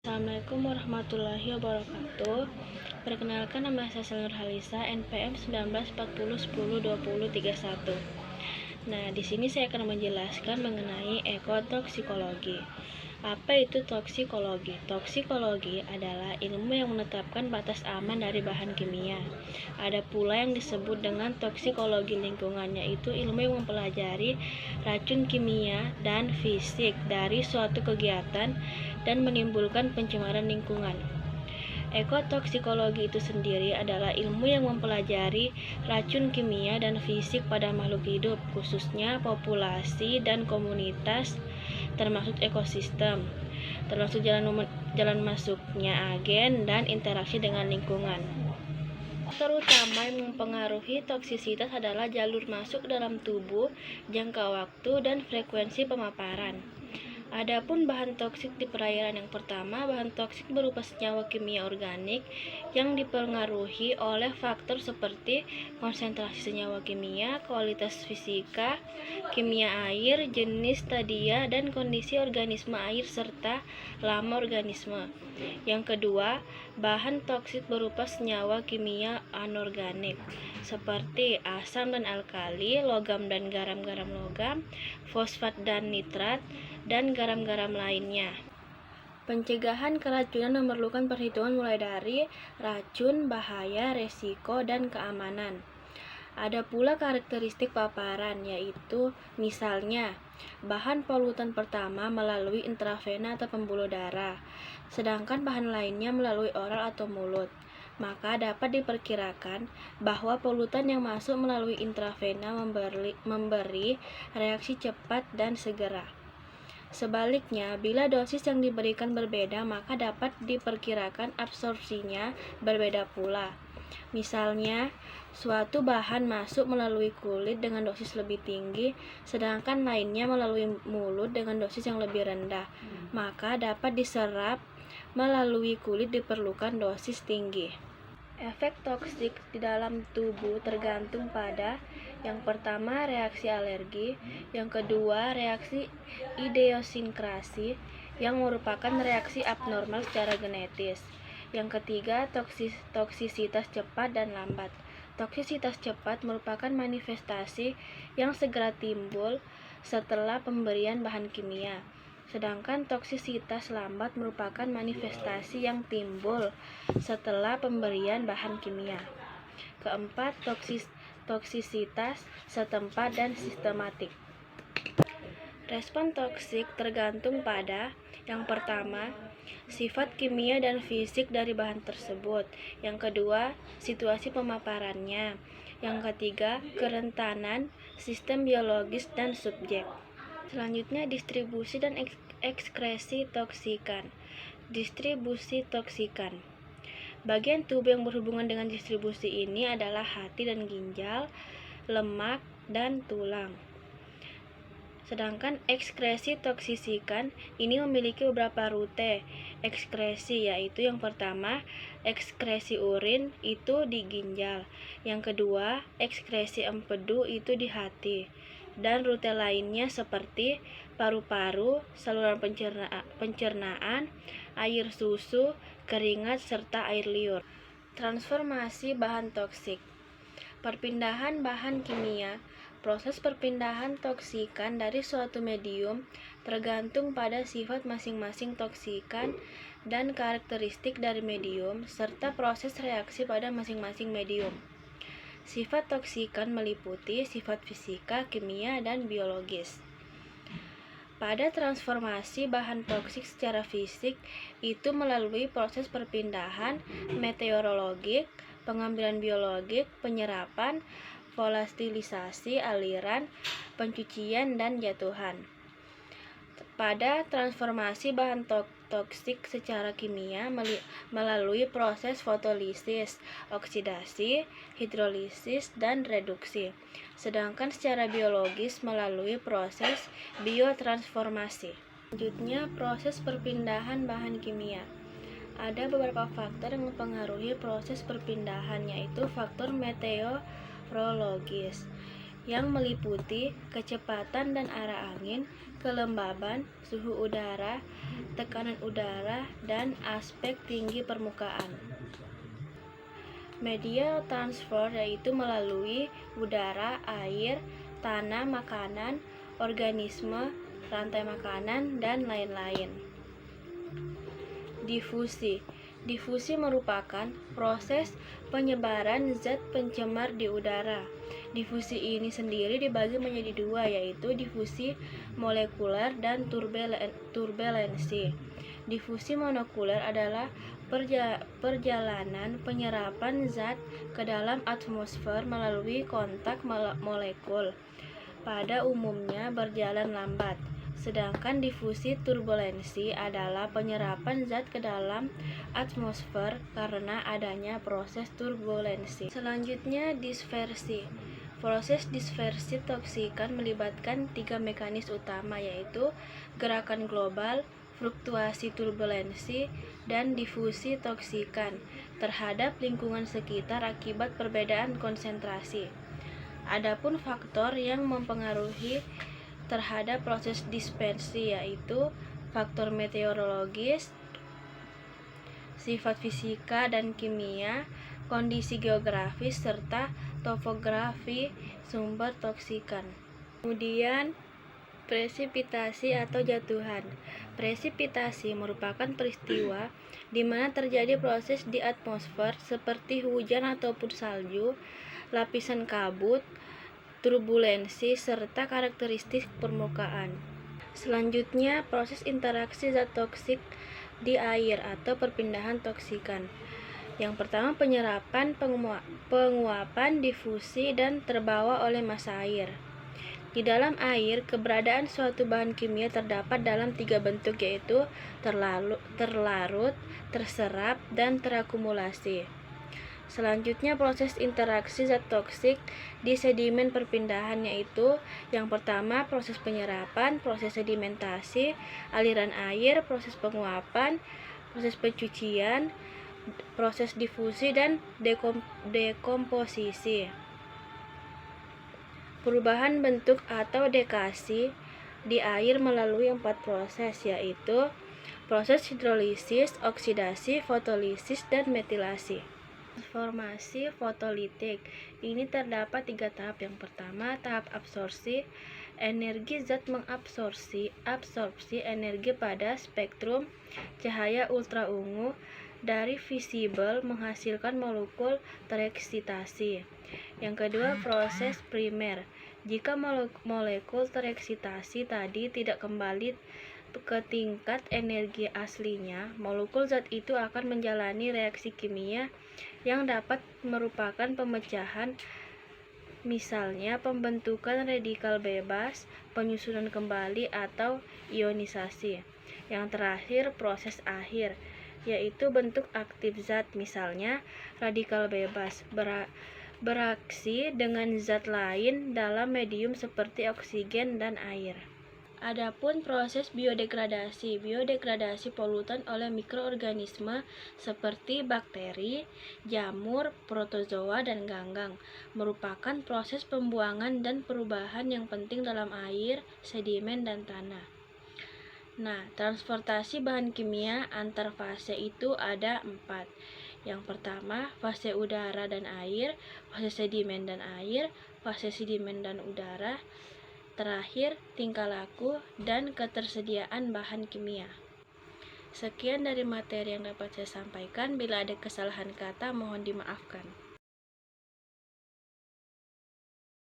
Assalamualaikum warahmatullahi wabarakatuh. Perkenalkan, nama saya Selnur Halisa, NPM 1940102031. Nah, di sini saya akan menjelaskan mengenai ekotoksikologi. Apa itu toksikologi? Toksikologi adalah ilmu yang menetapkan batas aman dari bahan kimia. Ada pula yang disebut dengan toksikologi lingkungan, yaitu ilmu yang mempelajari racun kimia dan fisik dari suatu kegiatan dan menimbulkan pencemaran lingkungan. Ekotoksikologi itu sendiri adalah ilmu yang mempelajari racun kimia dan fisik pada makhluk hidup, khususnya populasi dan komunitas, termasuk ekosistem, termasuk jalan masuknya agen dan interaksi dengan lingkungan. Faktor utama yang mempengaruhi toksisitas adalah jalur masuk dalam tubuh, jangka waktu, dan frekuensi pemaparan. Adapun bahan toksik di perairan, yang pertama, bahan toksik berupa senyawa kimia organik yang dipengaruhi oleh faktor seperti konsentrasi senyawa kimia, kualitas fisika, kimia air, jenis stadia, dan kondisi organisme air serta lama organisme. Yang kedua, bahan toksik berupa senyawa kimia anorganik seperti asam dan alkali, logam dan garam-garam logam, fosfat dan nitrat, dan garam-garam lainnya. Pencegahan keracunan memerlukan perhitungan mulai dari racun, bahaya, resiko, dan keamanan. Ada pula karakteristik paparan, yaitu misalnya bahan polutan pertama melalui intravena atau pembuluh darah, sedangkan bahan lainnya melalui oral atau mulut. Maka dapat diperkirakan bahwa polutan yang masuk melalui intravena memberi reaksi cepat dan segera. Sebaliknya, bila dosis yang diberikan berbeda, maka dapat diperkirakan absorpsinya berbeda pula. Misalnya, suatu bahan masuk melalui kulit dengan dosis lebih tinggi, sedangkan lainnya melalui mulut dengan dosis yang lebih rendah, maka dapat diserap melalui kulit diperlukan dosis tinggi. Efek toksik di dalam tubuh tergantung pada yang pertama reaksi alergi, yang kedua reaksi idiosinkrasi yang merupakan reaksi abnormal secara genetis, yang ketiga toksisitas cepat dan lambat. Toksisitas cepat merupakan manifestasi yang segera timbul setelah pemberian bahan kimia. Sedangkan toksisitas lambat merupakan manifestasi yang timbul setelah pemberian bahan kimia. Keempat, toksisitas setempat dan sistematik. Respon toksik tergantung pada yang pertama, sifat kimia dan fisik dari bahan tersebut. Yang kedua, situasi pemaparannya. Yang ketiga, kerentanan sistem biologis dan subjek. Selanjutnya, distribusi dan ekskresi toksikan. Distribusi toksikan. Bagian tubuh yang berhubungan dengan distribusi ini adalah hati dan ginjal, lemak, dan tulang. Sedangkan ekskresi toksikan ini memiliki beberapa rute ekskresi, yaitu yang pertama, ekskresi urin itu di ginjal. Yang kedua, ekskresi empedu itu di hati. Dan rute lainnya seperti paru-paru, saluran pencernaan, air susu, keringat, serta air liur. Transformasi bahan toksik. Perpindahan bahan kimia. Proses perpindahan toksikan dari suatu medium tergantung pada sifat masing-masing toksikan dan karakteristik dari medium, serta proses reaksi pada masing-masing medium. Sifat toksikan meliputi sifat fisika, kimia, dan biologis. Pada transformasi bahan toksik secara fisik itu melalui proses perpindahan meteorologik, pengambilan biologik, penyerapan, volatilisasi, aliran, pencucian, dan jatuhan. Pada transformasi bahan toksik secara kimia melalui proses fotolisis, oksidasi, hidrolisis, dan reduksi. Sedangkan secara biologis melalui proses biotransformasi. Selanjutnya, proses perpindahan bahan kimia. Ada beberapa faktor yang mempengaruhi proses perpindahan, yaitu faktor meteorologis. yang meliputi kecepatan dan arah angin, kelembaban, suhu udara, tekanan udara, dan aspek tinggi permukaan. Media transfer yaitu melalui udara, air, tanah, makanan, organisme, rantai makanan, dan lain-lain. Difusi. Difusi merupakan proses penyebaran zat pencemar di udara. Difusi ini sendiri dibagi menjadi dua, yaitu difusi molekuler dan turbulensi. Difusi molekuler adalah perjalanan penyerapan zat ke dalam atmosfer melalui kontak molekul. Pada umumnya berjalan lambat. Sedangkan difusi turbulensi adalah penyerapan zat ke dalam atmosfer karena adanya proses turbulensi. Selanjutnya, dispersi. Proses dispersi toksikan melibatkan 3 mekanisme utama, yaitu gerakan global, fluktuasi turbulensi, dan difusi toksikan terhadap lingkungan sekitar akibat perbedaan konsentrasi. Adapun faktor yang mempengaruhi terhadap proses dispersi yaitu faktor meteorologis, sifat fisika dan kimia, kondisi geografis, serta topografi sumber toksikan. Kemudian, presipitasi atau jatuhan. Presipitasi merupakan peristiwa di mana terjadi proses di atmosfer seperti hujan ataupun salju, lapisan kabut, turbulensi, serta karakteristik permukaan. Selanjutnya, proses interaksi zat toksik di air atau perpindahan toksikan. Yang pertama, penyerapan, penguapan, difusi, dan terbawa oleh massa air. Di dalam air, keberadaan suatu bahan kimia terdapat dalam 3 bentuk, yaitu terlarut, terserap, dan terakumulasi. Selanjutnya, proses interaksi zat toksik di sedimen perpindahan, yaitu yang pertama proses penyerapan, proses sedimentasi, aliran air, proses penguapan, proses pencucian, proses difusi, dan dekomposisi. Perubahan bentuk atau dekasi di air melalui 4 proses, yaitu proses hidrolisis, oksidasi, fotolisis, dan metilasi. Transformasi fotolitik ini terdapat 3 tahap. Yang pertama, tahap absorpsi. Energi zat mengabsorpsi energi pada spektrum cahaya ultraungu dari visible menghasilkan molekul tereksitasi. Yang kedua, proses primer. Jika molekul tereksitasi tadi tidak kembali ke tingkat energi aslinya, molekul zat itu akan menjalani reaksi kimia yang dapat merupakan pemecahan, misalnya pembentukan radikal bebas, penyusunan kembali, atau ionisasi. Yang terakhir, proses akhir, yaitu bentuk aktif zat, misalnya radikal bebas beraksi dengan zat lain dalam medium seperti oksigen dan air. Adapun proses biodegradasi polutan oleh mikroorganisme seperti bakteri, jamur, protozoa, dan ganggang merupakan proses pembuangan dan perubahan yang penting dalam air, sedimen, dan tanah. Nah, transportasi bahan kimia antar fase itu ada 4. Yang pertama, fase udara dan air, fase sedimen dan air, fase sedimen dan udara. Terakhir, tingkah laku dan ketersediaan bahan kimia. Sekian dari materi yang dapat saya sampaikan. Bila ada kesalahan kata, mohon dimaafkan.